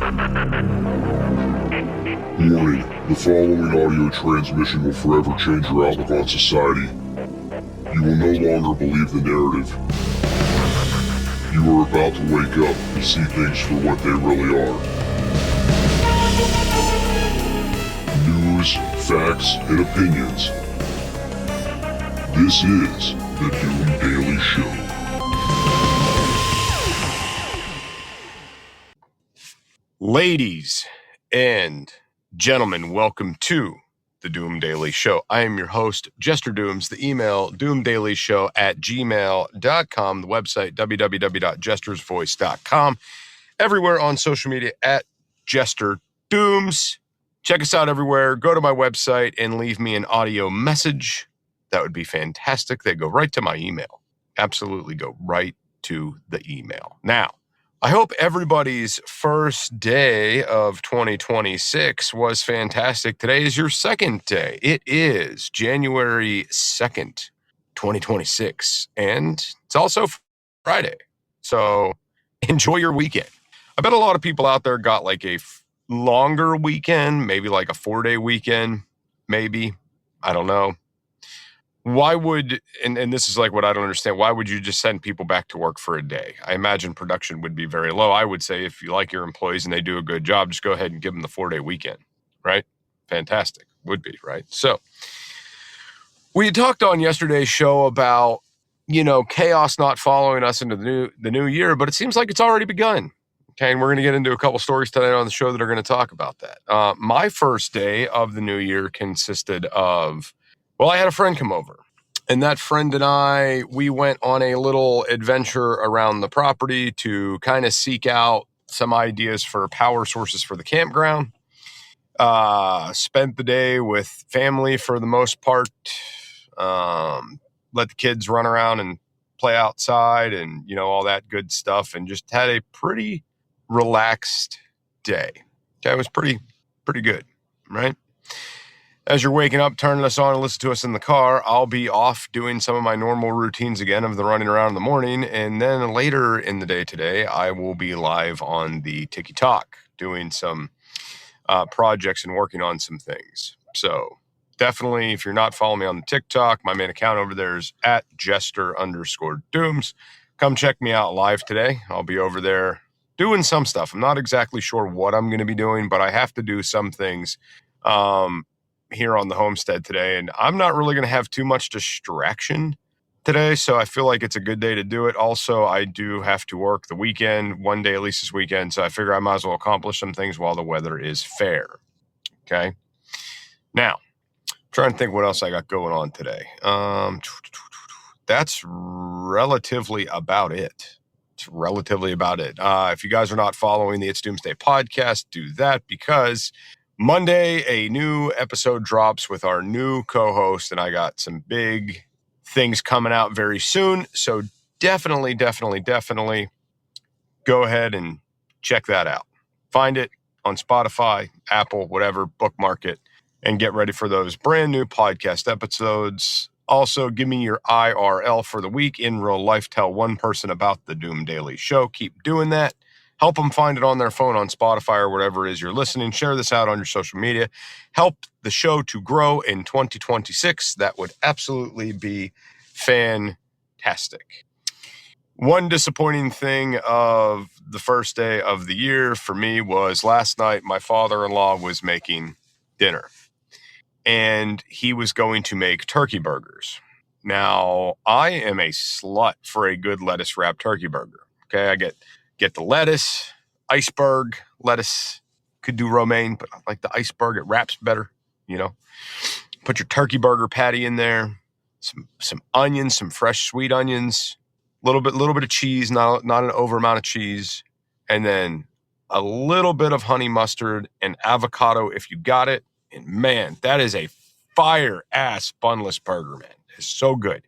Warning, the following audio transmission will forever change your outlook on society. You will no longer believe the narrative. You are about to wake up and see things for what they really are. News, facts, and opinions. This is the Doom Daily Show. Ladies and gentlemen, welcome to the Doom Daily Show. I am your host, Jester Dooms. The email, doomdailyshow@gmail.com. The website, www.jestersvoice.com. Everywhere on social media at Jester Dooms. Check us out everywhere. Go to my website and leave me an audio message. That would be fantastic. They go right to my email. Absolutely go right to the email. Now, I hope everybody's first day of 2026 was fantastic. Today is your second day. It is January 2nd, 2026, and it's also Friday. So enjoy your weekend. I bet a lot of people out there got like a longer weekend, maybe like a 4-day weekend, maybe. I don't know. Why would, and this is like what I don't understand, why would you just send people back to work for a day? I imagine production would be very low. I would say if you like your employees and they do a good job, just go ahead and give them the 4-day weekend, right? Fantastic. Would be, right? So we talked on yesterday's show about, chaos not following us into the new year, but it seems like it's already begun. Okay, and we're going to get into a couple stories tonight on the show that are going to talk about that. My first day of the new year consisted of, well, I had a friend come over, and that friend and I, we went on a little adventure around the property to kind of seek out some ideas for power sources for the campground. Spent the day with family for the most part. Let the kids run around and play outside and, all that good stuff, and just had a pretty relaxed day. Okay, it was pretty good, right? As you're waking up, turning us on and listening to us in the car, I'll be off doing some of my normal routines again of the running around in the morning. And then later in the day today, I will be live on the TikTok doing some projects and working on some things. So definitely, if you're not following me on the TikTok, my main account over there is at Jester_Dooms. Come check me out live today. I'll be over there doing some stuff. I'm not exactly sure what I'm going to be doing, but I have to do some things here on the homestead today, and I'm not really going to have too much distraction today, so I feel like it's a good day to do it. Also, I do have to work the weekend, one day at least this weekend, so I figure I might as well accomplish some things while the weather is fair. Okay? Now, trying to think what else I got going on today. That's relatively about it. It's relatively about it. If you guys are not following the It's Doomsday podcast, do that, because Monday, a new episode drops with our new co-host, and I got some big things coming out very soon. So definitely go ahead and check that out. Find it on Spotify, Apple, whatever, bookmark it, and get ready for those brand new podcast episodes. Also, give me your IRL for the week, in real life. Tell one person about the Doom Daily Show. Keep doing that. Help them find it on their phone, on Spotify, or whatever it is you're listening. Share this out on your social media. Help the show to grow in 2026. That would absolutely be fantastic. One disappointing thing of the first day of the year for me was last night my father-in-law was making dinner, and he was going to make turkey burgers. Now, I am a slut for a good lettuce-wrapped turkey burger. Okay, I get the lettuce, iceberg lettuce. Could do romaine, but I like the iceberg. It wraps better, Put your turkey burger patty in there, some onions, some fresh sweet onions, little bit of cheese, not an over amount of cheese, and then a little bit of honey mustard and avocado if you got it. And man, that is a fire ass bunless burger, man. It's so good.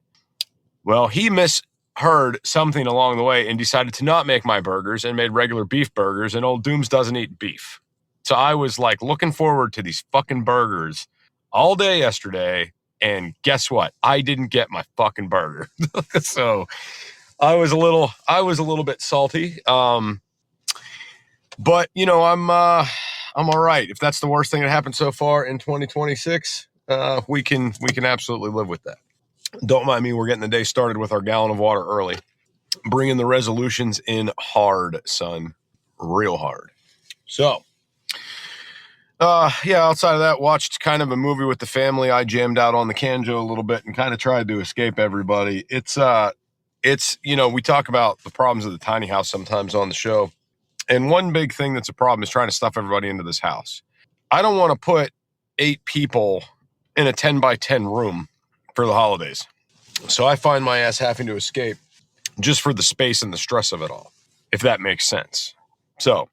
Well, he misheard something along the way and decided to not make my burgers and made regular beef burgers, and old Dooms doesn't eat beef. So I was like looking forward to these fucking burgers all day yesterday, and guess what? I didn't get my fucking burger. So I was a little bit salty. But I'm all right. If that's the worst thing that happened so far in 2026, we can absolutely live with that. Don't mind me. We're getting the day started with our gallon of water early, bringing the resolutions in hard, son, real hard. So, outside of that, watched kind of a movie with the family. I jammed out on the Canjo a little bit and kind of tried to escape everybody. It's we talk about the problems of the tiny house sometimes on the show. And one big thing that's a problem is trying to stuff everybody into this house. I don't want to put 8 people in a 10 by 10 room for the holidays. So I find my ass having to escape just for the space and the stress of it all, if that makes sense. So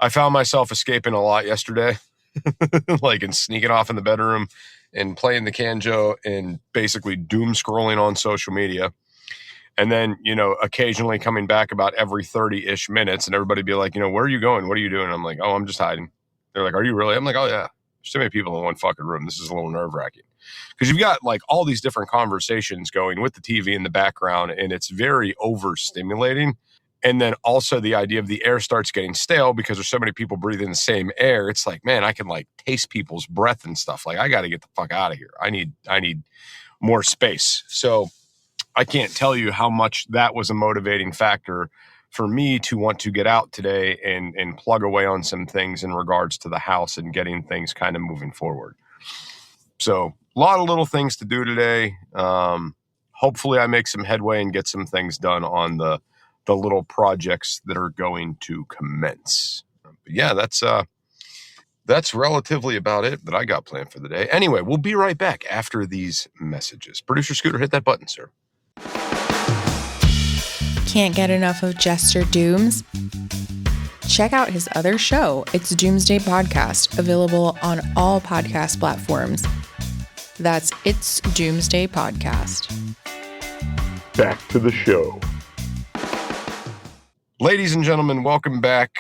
I found myself escaping a lot yesterday, and sneaking off in the bedroom and playing the Canjo and basically doom scrolling on social media. And then, occasionally coming back about every 30-ish minutes and everybody be like, where are you going? What are you doing? I'm like, oh, I'm just hiding. They're like, are you really? I'm like, oh, yeah. There's too many people in one fucking room. This is a little nerve-wracking. Because you've got all these different conversations going with the TV in the background, and it's very overstimulating. And then also the idea of the air starts getting stale because there's so many people breathing the same air. It's like, man, I can taste people's breath and stuff. I got to get the fuck out of here. I need more space. So I can't tell you how much that was a motivating factor for me to want to get out today and plug away on some things in regards to the house and getting things kind of moving forward. So a lot of little things to do today. Hopefully I make some headway and get some things done on the little projects that are going to commence. But yeah, that's relatively about it that I got planned for the day. Anyway, we'll be right back after these messages. Producer Scooter, hit that button, sir. Can't get enough of Jester Dooms? Check out his other show, It's Doomsday Podcast, available on all podcast platforms. That's It's Doomsday Podcast. Back to the show. Ladies and gentlemen, welcome back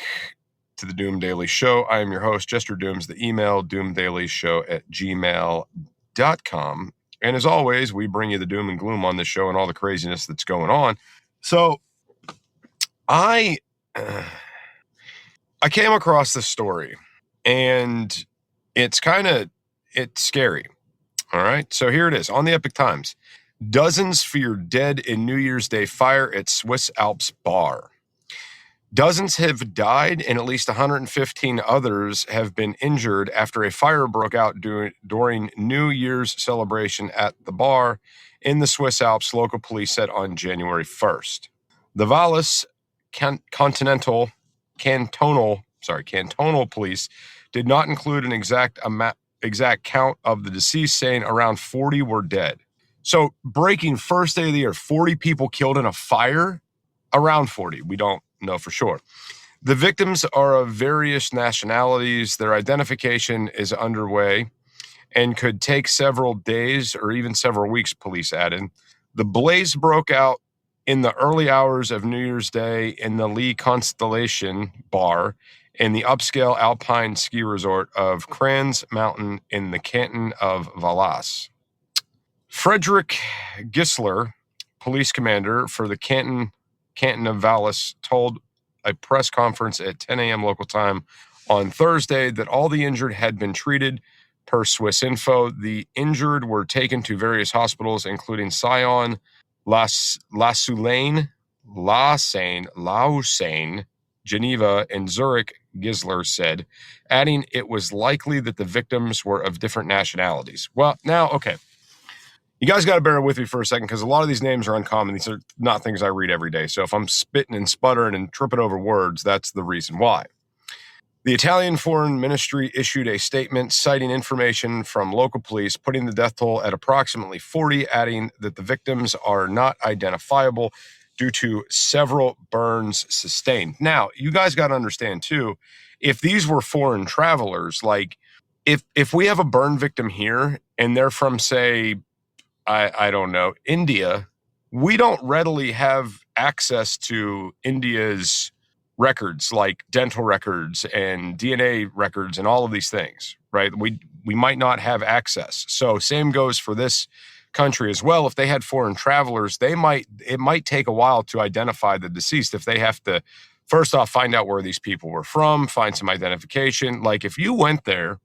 to the Doom Daily Show. I am your host, Jester Dooms. The email, doomdailyshow@gmail.com. And as always, we bring you the doom and gloom on this show and all the craziness that's going on. So I came across this story, and it's scary. All right. So here it is on the Epic Times. Dozens fear dead in New Year's Day fire at Swiss Alps bar. Dozens have died and at least 115 others have been injured after a fire broke out during New Year's celebration at the bar in the Swiss Alps, local police said on January 1st. The Valais cantonal police did not include an exact count of the deceased, saying around 40 were dead. So breaking first day of the year, 40 people killed in a fire? Around 40. We don't know for sure. The victims are of various nationalities. Their identification is underway and could take several days or even several weeks, police added. The blaze broke out in the early hours of New Year's Day in the Lee Constellation Bar in the upscale alpine ski resort of Crans Mountain in the canton of Valais. Frederick Gisler, police commander for the canton of Valais, told a press conference at 10 a.m. local time on Thursday that all the injured had been treated. Per Swiss Info, the injured were taken to various hospitals, including Sion, Lausanne, Geneva, and Zurich, Gisler said, adding it was likely that the victims were of different nationalities. Well, now, okay. You guys got to bear with me for a second because a lot of these names are uncommon. These are not things I read every day. So if I'm spitting and sputtering and tripping over words, that's the reason why. The Italian Foreign Ministry issued a statement citing information from local police, putting the death toll at approximately 40, adding that the victims are not identifiable due to several burns sustained. Now, you guys got to understand, too, if these were foreign travelers, if we have a burn victim here and they're from, say, I don't know, India, we don't readily have access to India's records, like dental records and DNA records and all of these things, right? We might not have access. So same goes for this country as well. If they had foreign travelers, it might take a while to identify the deceased if they have to first off, find out where these people were from, find some identification. Like if you went there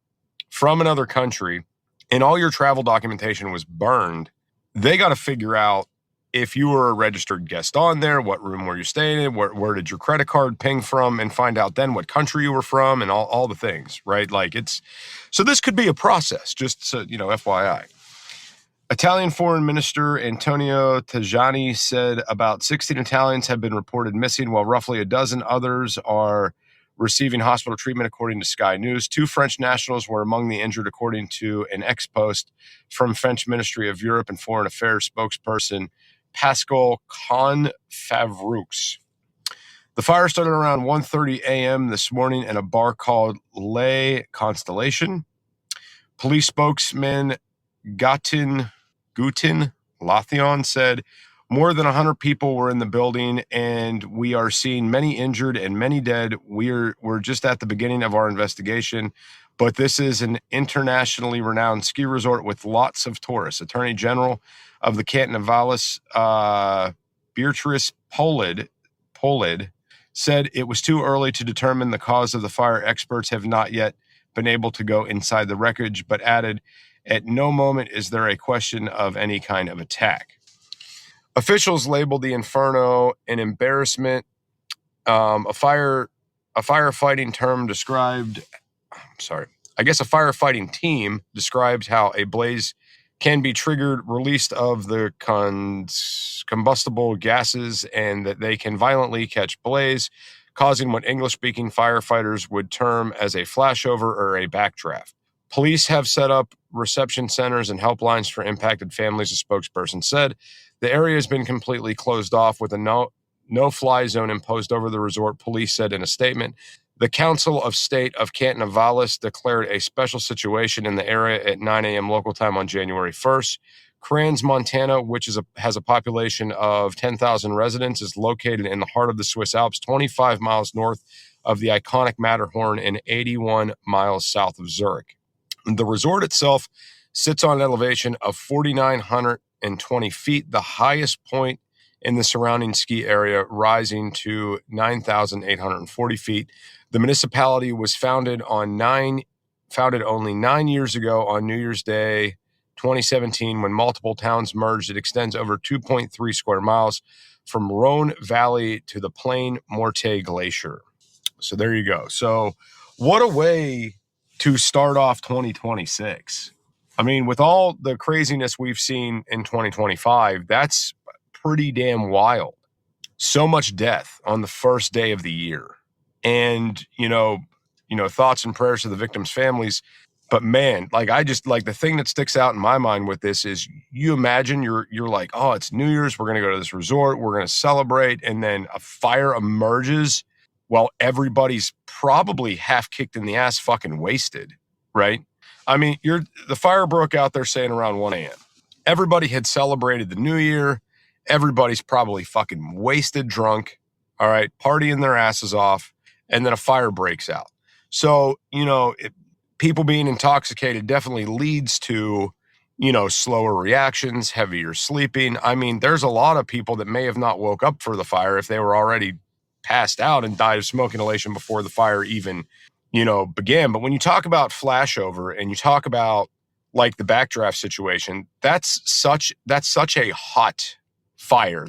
from another country and all your travel documentation was burned, they got to figure out if you were a registered guest on there, what room were you staying in, where did your credit card ping from, and find out then what country you were from and all the things, right? Like so this could be a process, just so, FYI. Italian Foreign Minister Antonio Tajani said about 16 Italians have been reported missing, while roughly a dozen others are receiving hospital treatment, according to Sky News. 2 French nationals were among the injured, according to an ex-post from French Ministry of Europe and Foreign Affairs spokesperson Pascal Confavroux. The fire started around 1:30 a.m. this morning in a bar called Le Constellation. Police spokesman Guten Lathion said more than 100 people were in the building, and we are seeing many injured and many dead. We're just at the beginning of our investigation, but this is an internationally renowned ski resort with lots of tourists. Attorney General of the Canton of Vallis, Beatrice Polid, said it was too early to determine the cause of the fire. Experts have not yet been able to go inside the wreckage, but added, at no moment is there a question of any kind of attack. Officials labeled the inferno an embarrassment. A firefighting team described how a blaze can be triggered, release of the combustible gases, and that they can violently catch blaze, causing what English-speaking firefighters would term as a flashover or a backdraft. Police have set up reception centers and helplines for impacted families, a spokesperson said. The area has been completely closed off with a no-fly zone imposed over the resort, police said in a statement. The Council of State of Canton of Vallis declared a special situation in the area at 9 a.m. local time on January 1st. Crans, Montana, which has a population of 10,000 residents, is located in the heart of the Swiss Alps, 25 miles north of the iconic Matterhorn and 81 miles south of Zurich. The resort itself sits on an elevation of 4,920 feet, the highest point in the surrounding ski area, rising to 9,840 feet. The municipality was founded only 9 years ago on New Year's Day 2017 when multiple towns merged. It extends over 2.3 square miles from Rhone Valley to the Plaine Morte Glacier. So there you go. So what a way to start off 2026. I mean, with all the craziness we've seen in 2025, that's pretty damn wild. So much death on the first day of the year. And, thoughts and prayers to the victims' families. But man, the thing that sticks out in my mind with this is you imagine you're like, oh, it's New Year's. We're going to go to this resort. We're going to celebrate. And then a fire emerges while everybody's probably half kicked in the ass, fucking wasted. Right. I mean, the fire broke out there saying around 1 a.m. Everybody had celebrated the new year. Everybody's probably fucking wasted drunk. All right. Partying their asses off. And then a fire breaks out. So, people being intoxicated definitely leads to, slower reactions, heavier sleeping. I mean, there's a lot of people that may have not woke up for the fire if they were already passed out and died of smoke inhalation before the fire even, began. But when you talk about flashover and you talk about like the backdraft situation, that's such a hot fire.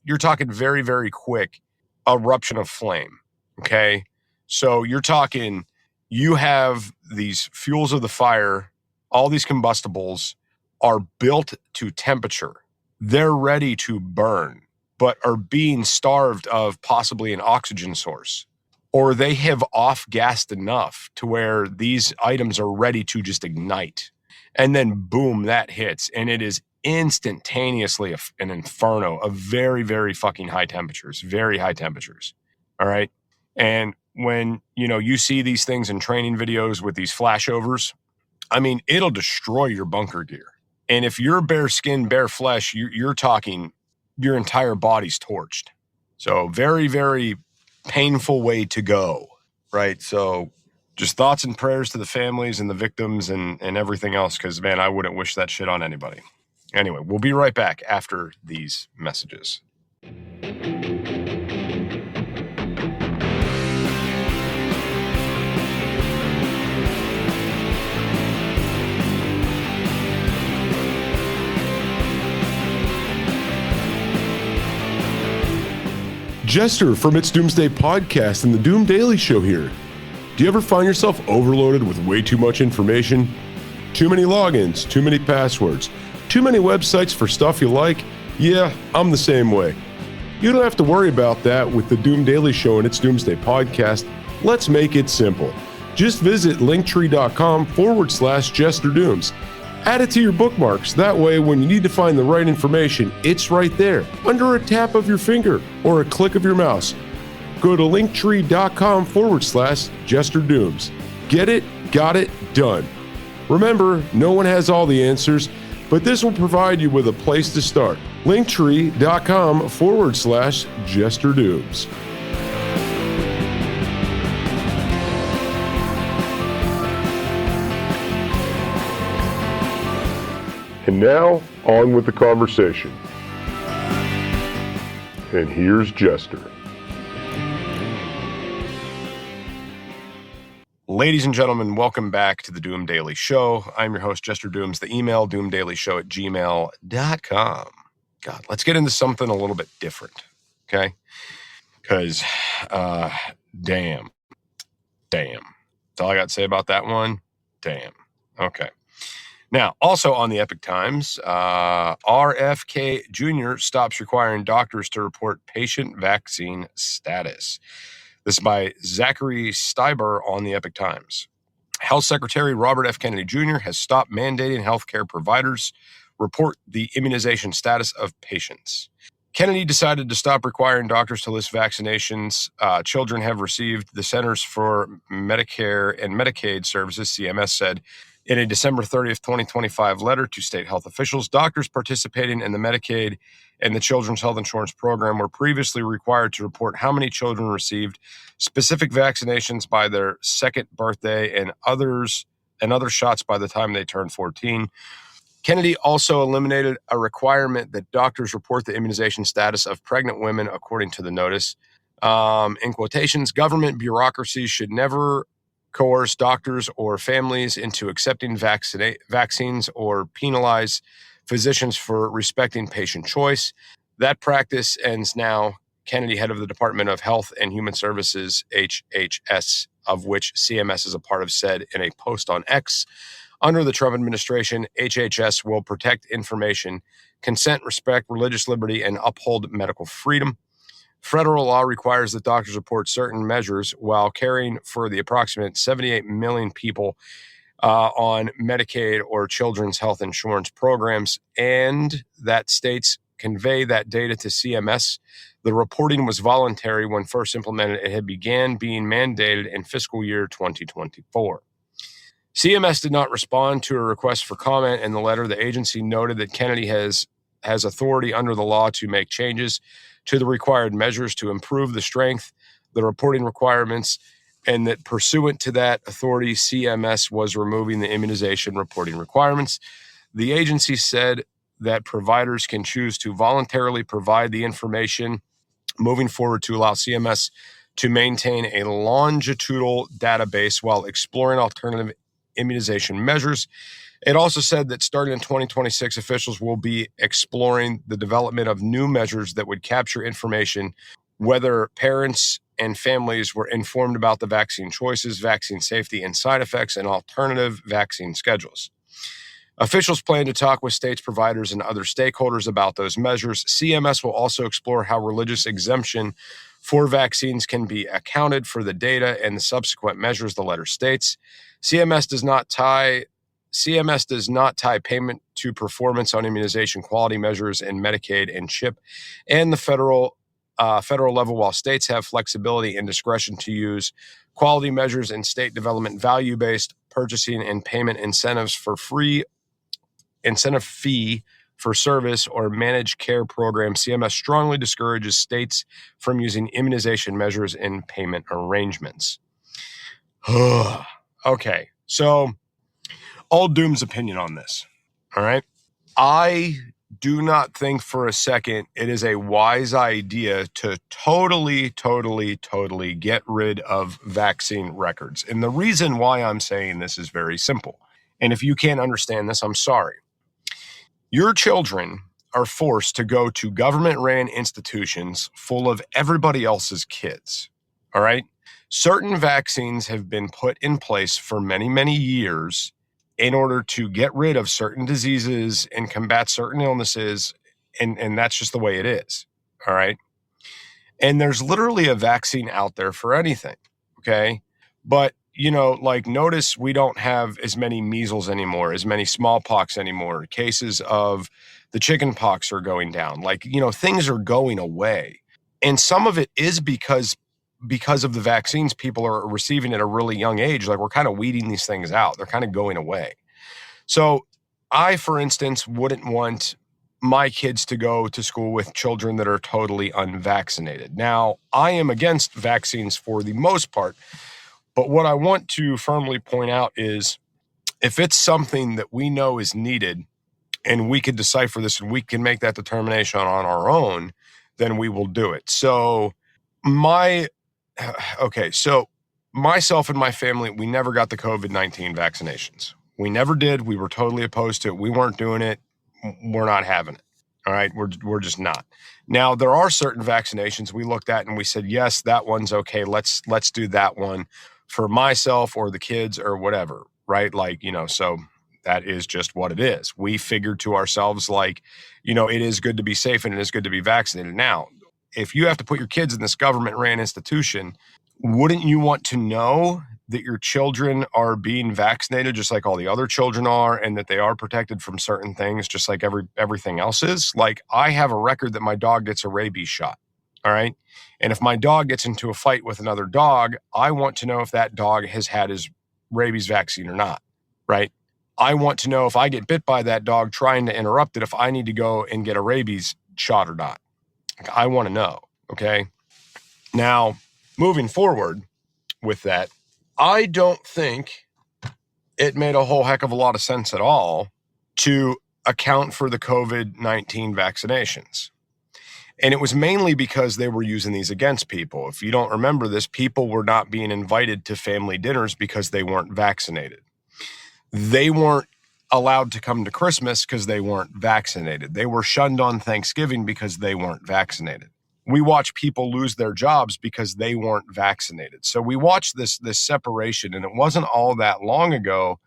You're talking very, very quick eruption of flame. Okay. So you're talking, you have these fuels of the fire, all these combustibles are built to temperature. They're ready to burn, but are being starved of possibly an oxygen source, or they have off-gassed enough to where these items are ready to just ignite. And then boom, that hits. And it is instantaneously an inferno of very, very fucking high temperatures, very high temperatures. All right. And when, you see these things in training videos with these flashovers, I mean, it'll destroy your bunker gear. And if you're bare skin, bare flesh, you're talking your entire body's torched. So very, very painful way to go, right? So just thoughts and prayers to the families and the victims and everything else, because, man, I wouldn't wish that shit on anybody. Anyway, we'll be right back after these messages. Jester from It's Doomsday Podcast and the Doom Daily Show here. Do you ever find yourself overloaded with way too much information? Too many logins, too many passwords, too many websites for stuff you like? Yeah, I'm the same way. You don't have to worry about that with the Doom Daily Show and It's Doomsday Podcast. Let's make it simple. Just visit linktree.com/JesterDooms. Add it to your bookmarks. That way, when you need to find the right information, it's right there, under a tap of your finger or a click of your mouse. Go to linktree.com/JesterDooms. Get it, got it, done. Remember, no one has all the answers, but this will provide you with a place to start. linktree.com/JesterDooms. And now, on with the conversation. And here's Jester. Ladies and gentlemen, welcome back to the Doom Daily Show. I'm your host, Jester Dooms. The email, doomdailyshow@gmail.com. God, let's get into something a little bit different, okay? Because, damn. That's all I got to say about that one. Damn. Okay. Now, also on the Epic Times, RFK Jr. stops requiring doctors to report patient vaccine status. This is by Zachary Steiber on the Epic Times. Health Secretary Robert F. Kennedy Jr. has stopped mandating healthcare providers report the immunization status of patients. Kennedy decided to stop requiring doctors to list vaccinations children have received, the Centers for Medicare and Medicaid Services, CMS, said in a December 30th, 2025 letter to state health officials. Doctors participating in the Medicaid and the Children's Health Insurance Program were previously required to report how many children received specific vaccinations by their second birthday and other shots by the time they turned 14. Kennedy also eliminated a requirement that doctors report the immunization status of pregnant women, according to the notice. In quotations, government bureaucracies should never coerce doctors or families into accepting vaccines or penalize physicians for respecting patient choice. That practice ends now, Kennedy, head of the Department of Health and Human Services, HHS, of which CMS is a part of, said in a post on X. Under the Trump administration, HHS will protect information, consent, respect religious liberty, and uphold medical freedom. Federal law requires that doctors report certain measures while caring for the approximate 78 million people on Medicaid or children's health insurance programs, and that states convey that data to CMS. The reporting was voluntary when first implemented. It had began being mandated in fiscal year 2024. CMS did not respond to a request for comment in the letter. The agency noted that Kennedy has authority under the law to make changes to the required measures to improve the strength, the reporting requirements, and that pursuant to that authority, CMS was removing the immunization reporting requirements. The agency said that providers can choose to voluntarily provide the information moving forward to allow CMS to maintain a longitudinal database while exploring alternative immunization measures. It also said that starting in 2026, officials will be exploring the development of new measures that would capture information, whether parents and families were informed about the vaccine choices, vaccine safety and side effects, and alternative vaccine schedules. Officials plan to talk with states, providers, and other stakeholders about those measures. CMS will also explore how religious exemption for vaccines can be accounted for the data and the subsequent measures, the letter states. CMS does not tie payment to performance on immunization quality measures in Medicaid and CHIP and the federal level, while states have flexibility and discretion to use quality measures in state development, value-based purchasing, and payment incentives for incentive fee for service or managed care programs. CMS strongly discourages states from using immunization measures in payment arrangements. Okay, so Old Doom's opinion on this, all right? I do not think for a second it is a wise idea to totally get rid of vaccine records. And the reason why I'm saying this is very simple. And if you can't understand this, I'm sorry. Your children are forced to go to government-ran institutions full of everybody else's kids. All right? Certain vaccines have been put in place for many, many years in order to get rid of certain diseases and combat certain illnesses, and that's just the way it is. All right? And there's literally a vaccine out there for anything. Okay? But like, notice we don't have as many measles anymore, as many smallpox anymore. Cases of the chicken pox are going down. Like, things are going away. And some of it is because of the vaccines people are receiving at a really young age. Like, we're kind of weeding these things out. They're kind of going away. So I, for instance, wouldn't want my kids to go to school with children that are totally unvaccinated. Now, I am against vaccines for the most part. But what I want to firmly point out is, if it's something that we know is needed and we can decipher this and we can make that determination on our own, then we will do it. So myself and my family, we never got the COVID-19 vaccinations. We never did. We were totally opposed to it. We weren't doing it. We're not having it. All right. We're just not. Now, there are certain vaccinations we looked at and we said, yes, that one's okay. Let's do that one for myself or the kids or whatever, right? Like, so that is just what it is. We figured to ourselves, like, it is good to be safe and it is good to be vaccinated. Now, if you have to put your kids in this government-ran institution, wouldn't you want to know that your children are being vaccinated just like all the other children are, and that they are protected from certain things just like everything else is? Like, I have a record that my dog gets a rabies shot. All right. And if my dog gets into a fight with another dog, I want to know if that dog has had his rabies vaccine or not. Right. I want to know if I get bit by that dog trying to interrupt it, if I need to go and get a rabies shot or not. Like, I want to know. Okay. Now, moving forward with that, I don't think it made a whole heck of a lot of sense at all to account for the COVID-19 vaccinations. And it was mainly because they were using these against people. If you don't remember this, people were not being invited to family dinners because they weren't vaccinated. They weren't allowed to come to Christmas because they weren't vaccinated. They were shunned on Thanksgiving because they weren't vaccinated. We watch people lose their jobs because they weren't vaccinated. So we watched this separation, and it wasn't all that long ago.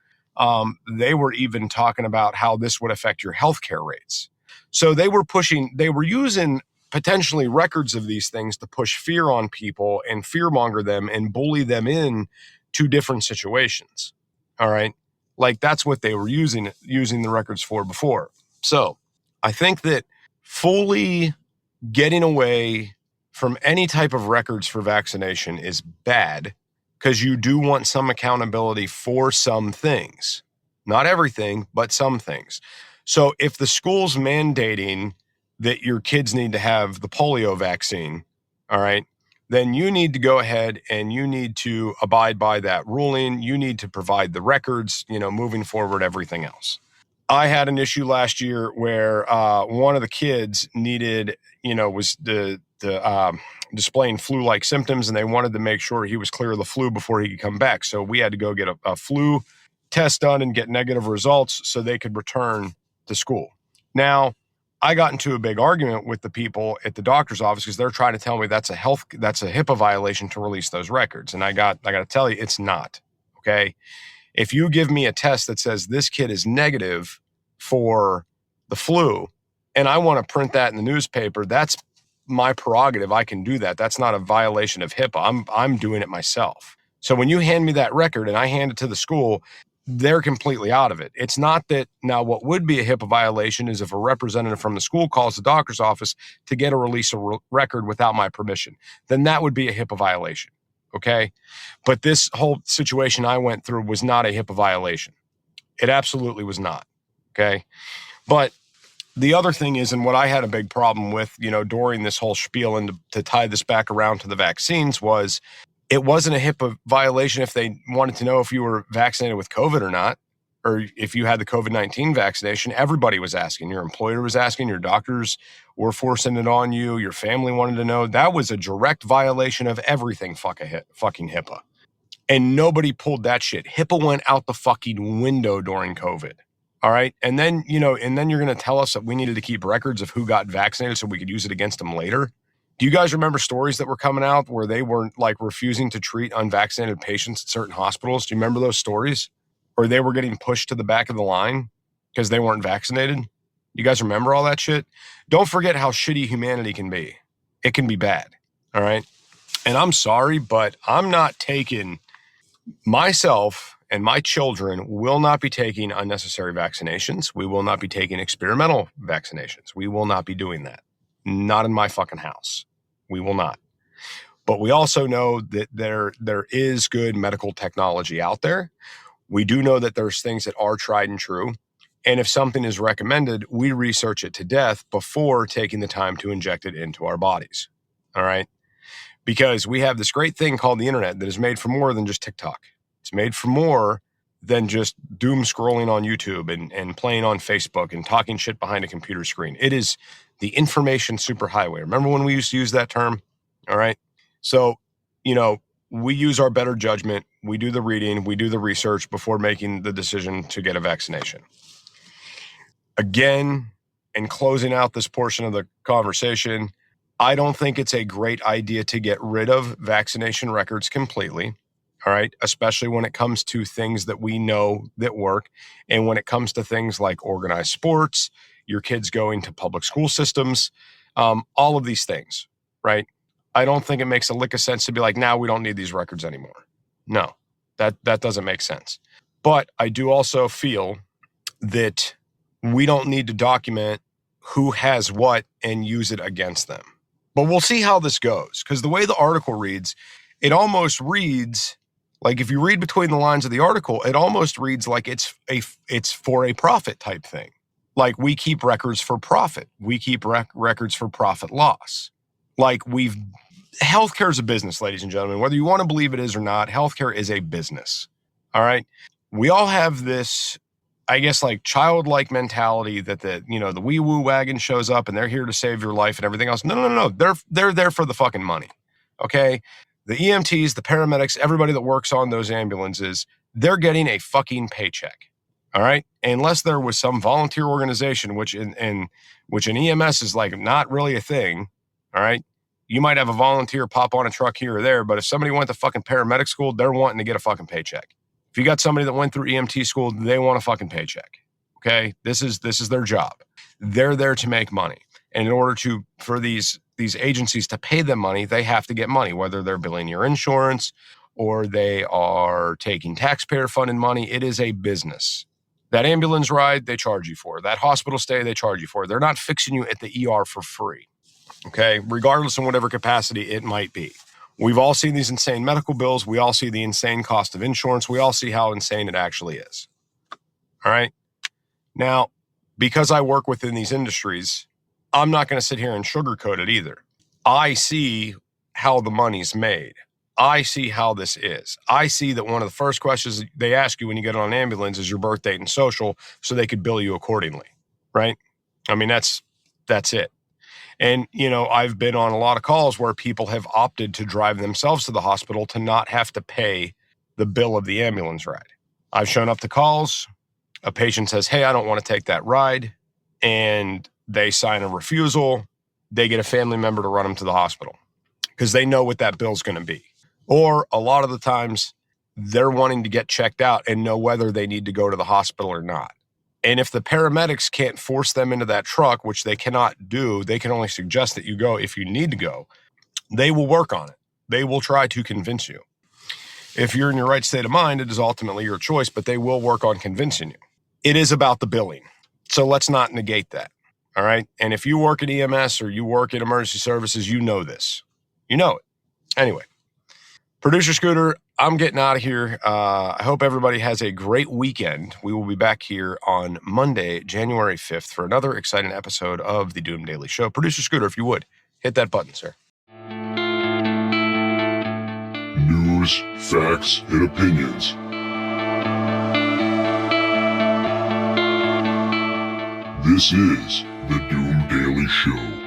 They were even talking about how this would affect your healthcare rates. So they were using potentially records of these things to push fear on people and fearmonger them and bully them in to different situations. All right. Like, that's what they were using the records for before. So I think that fully getting away from any type of records for vaccination is bad, because you do want some accountability for some things. Not everything, but some things. So if the school's mandating that your kids need to have the polio vaccine, all right, then you need to go ahead and you need to abide by that ruling. You need to provide the records, moving forward, everything else. I had an issue last year where one of the kids needed, was displaying flu-like symptoms, and they wanted to make sure he was clear of the flu before he could come back. So we had to go get a flu test done and get negative results so they could return to school. Now, I got into a big argument with the people at the doctor's office because they're trying to tell me that's a HIPAA violation to release those records. And I got to tell you, it's not. Okay. If you give me a test that says this kid is negative for the flu, and I want to print that in the newspaper, that's my prerogative. I can do that. That's not a violation of HIPAA. I'm doing it myself. So when you hand me that record and I hand it to the school, they're completely out of it. It's not that. Now, what would be a HIPAA violation is if a representative from the school calls the doctor's office to get a release record without my permission. Then that would be a HIPAA violation. Okay. But this whole situation I went through was not a HIPAA violation. It absolutely was not. Okay. But the other thing is, and what I had a big problem with, during this whole spiel, and to tie this back around to the vaccines, was it wasn't a HIPAA violation if they wanted to know if you were vaccinated with COVID or not, or if you had the COVID-19 vaccination. Everybody was asking. Your employer was asking. Your doctors were forcing it on you. Your family wanted to know. That was a direct violation of everything fucking HIPAA. And nobody pulled that shit. HIPAA went out the fucking window during COVID. All right. And then, and then you're going to tell us that we needed to keep records of who got vaccinated so we could use it against them later. Do you guys remember stories that were coming out where they weren't like refusing to treat unvaccinated patients at certain hospitals? Do you remember those stories? Or they were getting pushed to the back of the line because they weren't vaccinated? You guys remember all that shit? Don't forget how shitty humanity can be. It can be bad. All right. And I'm sorry, but I'm not taking myself and my children will not be taking unnecessary vaccinations. We will not be taking experimental vaccinations. We will not be doing that. Not in my fucking house. We will not. But we also know that there is good medical technology out there. We do know that there's things that are tried and true. And if something is recommended, we research it to death before taking the time to inject it into our bodies. All right? Because we have this great thing called the internet that is made for more than just TikTok. It's made for more than just doom scrolling on YouTube and playing on Facebook and talking shit behind a computer screen. It is the information superhighway. Remember when we used to use that term? All right. So, we use our better judgment. We do the reading. We do the research before making the decision to get a vaccination. Again, in closing out this portion of the conversation, I don't think it's a great idea to get rid of vaccination records completely. All right. Especially when it comes to things that we know that work. And when it comes to things like organized sports, your kids going to public school systems, all of these things, right? I don't think it makes a lick of sense to be like, now we don't need these records anymore. No, that doesn't make sense. But I do also feel that we don't need to document who has what and use it against them. But we'll see how this goes, because the way the article reads, it almost reads like, if you read between the lines of the article, it almost reads like it's for a profit type thing. Like we keep records for profit. We keep records for profit loss. Like healthcare is a business, ladies and gentlemen. Whether you want to believe it is or not, healthcare is a business. All right. We all have this, I guess, like childlike mentality that the wee woo wagon shows up and they're here to save your life and everything else. No. They're there for the fucking money. Okay. The EMTs, the paramedics, everybody that works on those ambulances, they're getting a fucking paycheck. All right. Unless there was some volunteer organization, which in EMS is like not really a thing. All right. You might have a volunteer pop on a truck here or there, but if somebody went to fucking paramedic school, they're wanting to get a fucking paycheck. If you got somebody that went through EMT school, they want a fucking paycheck. Okay. This is their job. They're there to make money. And in order for these agencies to pay them money, they have to get money, whether they're billing your insurance or they are taking taxpayer funded money. It is a business. That ambulance ride, they charge you for. That hospital stay, they charge you for. They're not fixing you at the ER for free. Okay. Regardless of whatever capacity it might be. We've all seen these insane medical bills. We all see the insane cost of insurance. We all see how insane it actually is. All right. Now, because I work within these industries, I'm not going to sit here and sugarcoat it either. I see how the money's made. I see how this is. I see that one of the first questions they ask you when you get on an ambulance is your birth date and social so they could bill you accordingly. Right. I mean, that's it. And, I've been on a lot of calls where people have opted to drive themselves to the hospital to not have to pay the bill of the ambulance ride. I've shown up to calls. A patient says, hey, I don't want to take that ride. And they sign a refusal. They get a family member to run them to the hospital because they know what that bill's going to be. Or a lot of the times they're wanting to get checked out and know whether they need to go to the hospital or not. And if the paramedics can't force them into that truck, which they cannot do, they can only suggest that you go if you need to go. They will work on it. They will try to convince you. If you're in your right state of mind, it is ultimately your choice, but they will work on convincing you. It is about the billing. So let's not negate that. All right. And if you work at EMS or you work in emergency services, you know this. You know it. Anyway, Producer Scooter, I'm getting out of here. I hope everybody has a great weekend. We will be back here on Monday, January 5th for another exciting episode of the Doom Daily Show. Producer Scooter, if you would, hit that button, sir. News, facts, and opinions. This is the Doom Daily Show.